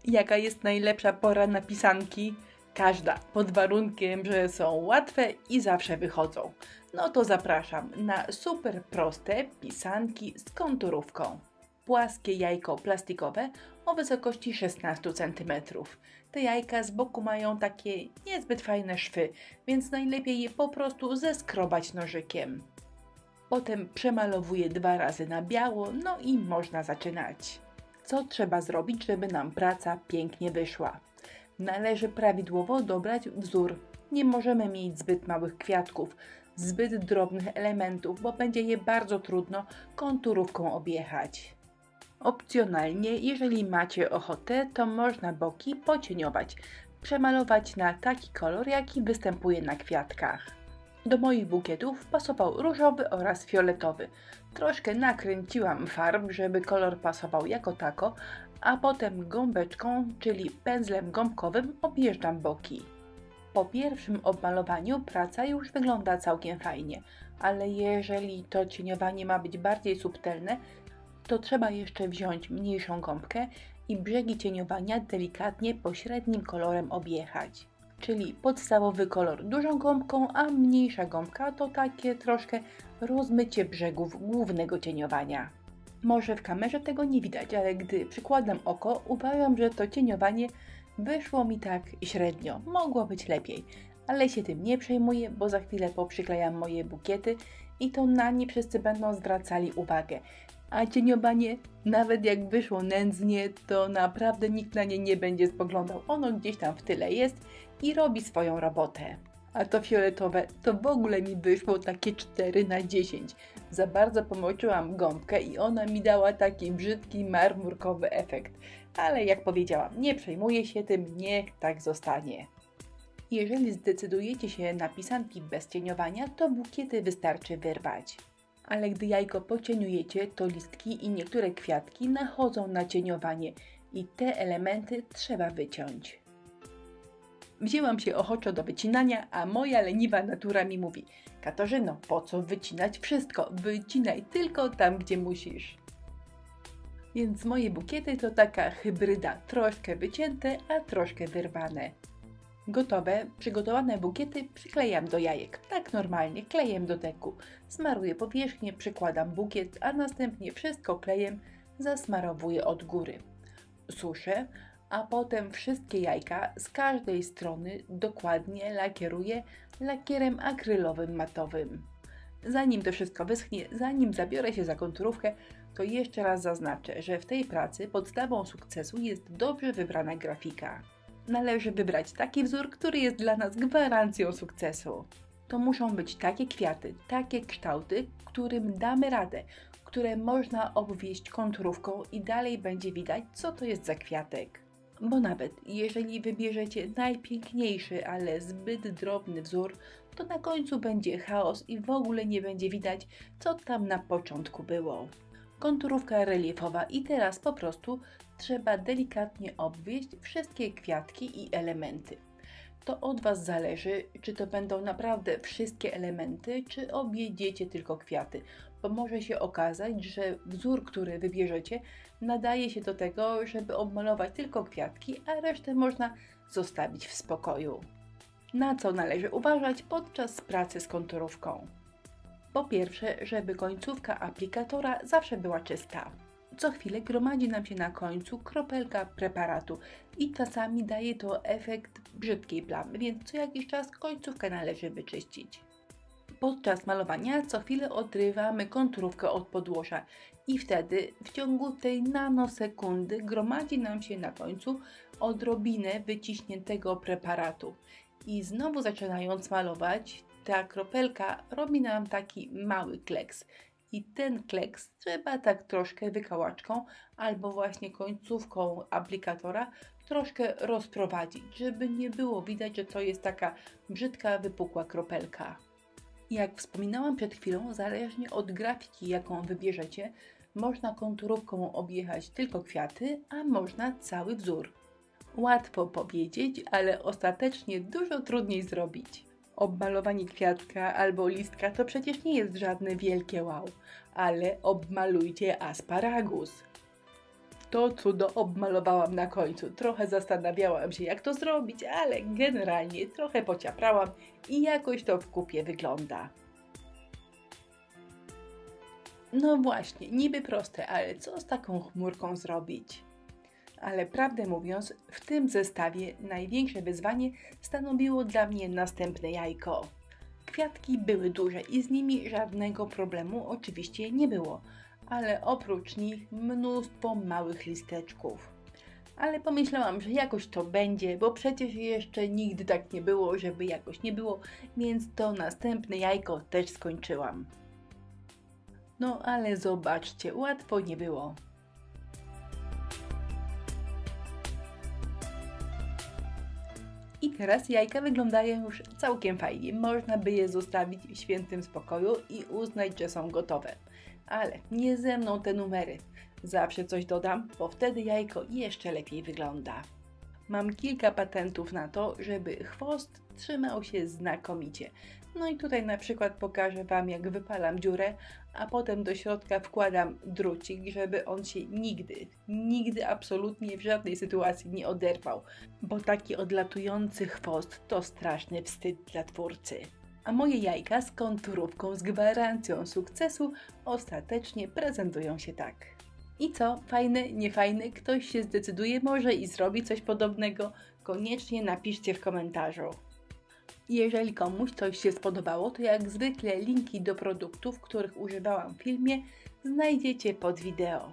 Jaka jest najlepsza pora na pisanki? Każda, pod warunkiem, że są łatwe i zawsze wychodzą. No to zapraszam na super proste pisanki z konturówką. Płaskie jajko plastikowe o wysokości 16 cm. Te jajka z boku mają takie niezbyt fajne szwy, więc najlepiej je po prostu zeskrobać nożykiem. Potem przemalowuję 2 razy na biało, no i można zaczynać. Co trzeba zrobić, żeby nam praca pięknie wyszła? Należy prawidłowo dobrać wzór. Nie możemy mieć zbyt małych kwiatków, zbyt drobnych elementów, bo będzie je bardzo trudno konturówką objechać. Opcjonalnie, jeżeli macie ochotę, to można boki pocieniować, przemalować na taki kolor, jaki występuje na kwiatkach. Do moich bukietów pasował różowy oraz fioletowy. Troszkę nakręciłam farb, żeby kolor pasował jako tako, a potem gąbeczką, czyli pędzlem gąbkowym objeżdżam boki. Po pierwszym obmalowaniu praca już wygląda całkiem fajnie, ale jeżeli to cieniowanie ma być bardziej subtelne, to trzeba jeszcze wziąć mniejszą gąbkę i brzegi cieniowania delikatnie pośrednim kolorem objechać. Czyli podstawowy kolor dużą gąbką, a mniejsza gąbka to takie troszkę rozmycie brzegów głównego cieniowania. Może w kamerze tego nie widać, ale gdy przykładam oko, uważam, że to cieniowanie wyszło mi tak średnio. Mogło być lepiej, ale się tym nie przejmuję, bo za chwilę poprzyklejam moje bukiety i to na nie wszyscy będą zwracali uwagę. A cieniowanie, nawet jak wyszło nędznie, to naprawdę nikt na nie nie będzie spoglądał. Ono gdzieś tam w tyle jest i robi swoją robotę. A to fioletowe to w ogóle mi wyszło takie 4/10. Za bardzo pomoczyłam gąbkę i ona mi dała taki brzydki marmurkowy efekt. Ale jak powiedziałam, nie przejmuję się tym, niech tak zostanie. Jeżeli zdecydujecie się na pisanki bez cieniowania, to bukiety wystarczy wyrwać. Ale gdy jajko pocieniujecie, to listki i niektóre kwiatki nachodzą na cieniowanie i te elementy trzeba wyciąć. Wzięłam się ochoczo do wycinania, a moja leniwa natura mi mówi: Katarzyno, po co wycinać wszystko? Wycinaj tylko tam, gdzie musisz. Więc moje bukiety to taka hybryda, troszkę wycięte, a troszkę wyrwane. Gotowe, przygotowane bukiety przyklejam do jajek, tak normalnie, klejem do deku. Smaruję powierzchnię, przykładam bukiet, a następnie wszystko klejem zasmarowuję od góry. Suszę, a potem wszystkie jajka z każdej strony dokładnie lakieruję lakierem akrylowym matowym. Zanim to wszystko wyschnie, zanim zabiorę się za konturówkę, to jeszcze raz zaznaczę, że w tej pracy podstawą sukcesu jest dobrze wybrana grafika. Należy wybrać taki wzór, który jest dla nas gwarancją sukcesu. To muszą być takie kwiaty, takie kształty, którym damy radę, które można obwieść konturówką i dalej będzie widać, co to jest za kwiatek. Bo nawet jeżeli wybierzecie najpiękniejszy, ale zbyt drobny wzór, to na końcu będzie chaos i w ogóle nie będzie widać, co tam na początku było. Konturówka reliefowa i teraz po prostu trzeba delikatnie obwieść wszystkie kwiatki i elementy. To od Was zależy, czy to będą naprawdę wszystkie elementy, czy objedziecie tylko kwiaty, bo może się okazać, że wzór, który wybierzecie, nadaje się do tego, żeby obmalować tylko kwiatki, a resztę można zostawić w spokoju. Na co należy uważać podczas pracy z konturówką? Po pierwsze, żeby końcówka aplikatora zawsze była czysta. Co chwilę gromadzi nam się na końcu kropelka preparatu i czasami daje to efekt brzydkiej plamy, więc co jakiś czas końcówkę należy wyczyścić. Podczas malowania co chwilę odrywamy konturówkę od podłoża i wtedy w ciągu tej nanosekundy gromadzi nam się na końcu odrobinę wyciśniętego preparatu. I znowu zaczynając malować, ta kropelka robi nam taki mały kleks. I ten kleks trzeba tak troszkę wykałaczką albo właśnie końcówką aplikatora troszkę rozprowadzić, żeby nie było widać, że to jest taka brzydka, wypukła kropelka. Jak wspominałam przed chwilą, zależnie od grafiki, jaką wybierzecie, można konturówką objechać tylko kwiaty, a można cały wzór. Łatwo powiedzieć, ale ostatecznie dużo trudniej zrobić. Obmalowanie kwiatka albo listka to przecież nie jest żadne wielkie wow, ale obmalujcie asparagus. To cudo obmalowałam na końcu. Trochę zastanawiałam się, jak to zrobić, ale generalnie trochę pociaprałam i jakoś to w kupie wygląda. No właśnie, niby proste, ale co z taką chmurką zrobić? Ale prawdę mówiąc, w tym zestawie największe wyzwanie stanowiło dla mnie następne jajko. Kwiatki były duże i z nimi żadnego problemu oczywiście nie było, ale oprócz nich mnóstwo małych listeczków. Ale pomyślałam, że jakoś to będzie, bo przecież jeszcze nigdy tak nie było, żeby jakoś nie było, więc to następne jajko też skończyłam. No ale zobaczcie, łatwo nie było. I teraz jajka wyglądają już całkiem fajnie. Można by je zostawić w świętym spokoju i uznać, że są gotowe. Ale nie ze mną te numery. Zawsze coś dodam, bo wtedy jajko jeszcze lepiej wygląda. Mam kilka patentów na to, żeby chwost trzymał się znakomicie. No i tutaj na przykład pokażę Wam, jak wypalam dziurę, a potem do środka wkładam drucik, żeby on się nigdy absolutnie w żadnej sytuacji nie oderwał, bo taki odlatujący chwost to straszny wstyd dla twórcy. A moje jajka z konturówką z gwarancją sukcesu ostatecznie prezentują się tak. I co? Fajne, niefajne? Ktoś się zdecyduje może i zrobi coś podobnego? Koniecznie napiszcie w komentarzu. Jeżeli komuś coś się spodobało, to jak zwykle linki do produktów, których używałam w filmie, znajdziecie pod wideo.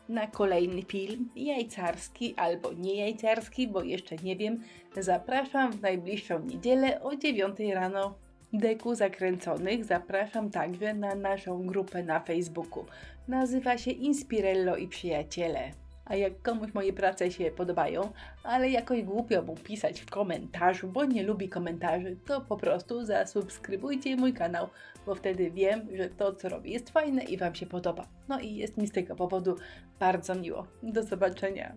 Na kolejny film, jajcarski albo nie jajcarski, bo jeszcze nie wiem, zapraszam w najbliższą niedzielę o 9 rano. Deku Zakręconych zapraszam także na naszą grupę na Facebooku. Nazywa się Inspirello i Przyjaciele. A jak komuś moje prace się podobają, ale jakoś głupio mu pisać w komentarzu, bo nie lubi komentarzy, to po prostu zasubskrybujcie mój kanał, bo wtedy wiem, że to, co robię, jest fajne i Wam się podoba. No i jest mi z tego powodu bardzo miło. Do zobaczenia.